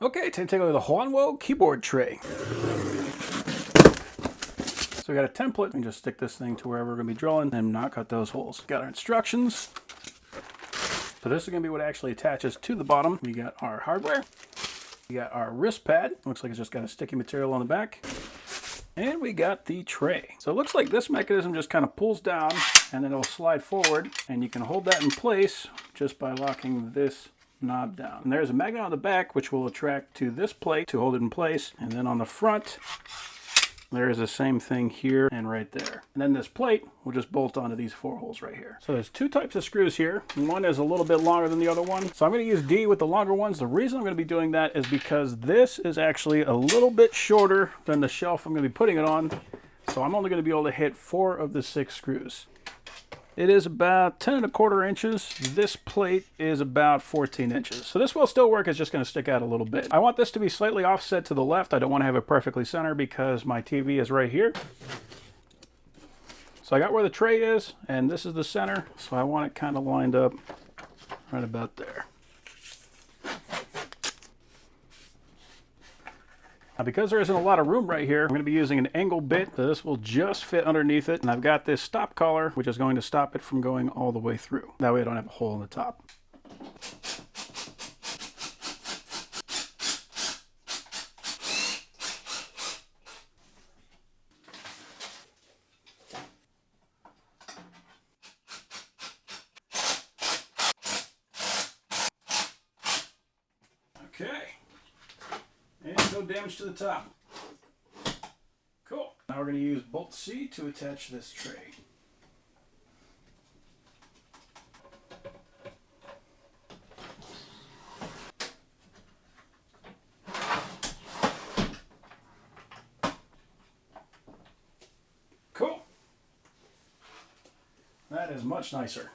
Okay, time to take a look at the Huanuo keyboard tray. So we got a template. We can just stick this thing to wherever we're going to be drilling and knock out those holes. Got our instructions. So this is going to be what actually attaches to the bottom. We got our hardware. We got our wrist pad. Looks like it's just got a sticky material on the back. And we got the tray. So it looks like this mechanism just kind of pulls down and then it'll slide forward. And you can hold that in place just by locking this knob down. And there's a magnet on the back which will attract to this plate to hold it in place. And then on the front, there is the same thing here and right there. And then this plate will just bolt onto these 4 holes right here. So there's 2 types of screws here. One is a little bit longer than the other one. So I'm going to use D with the longer ones. The reason I'm going to be doing that is because this is actually a little bit shorter than the shelf I'm going to be putting it on. So I'm only going to be able to hit 4 of the 6 screws. It is about 10¼ inches. This plate is about 14 inches. So this will still work. It's just going to stick out a little bit. I want this to be slightly offset to the left. I don't want to have it perfectly center because my TV is right here. So I got where the tray is, and this is the center. So I want it kind of lined up right about there. Now because there isn't a lot of room right here, I'm going to be using an angle bit. So this will just fit underneath it. And I've got this stop collar, which is going to stop it from going all the way through. That way I don't have a hole in the top. Okay. And no damage to the top. Cool. Now we're going to use bolt C to attach this tray. Cool. That is much nicer.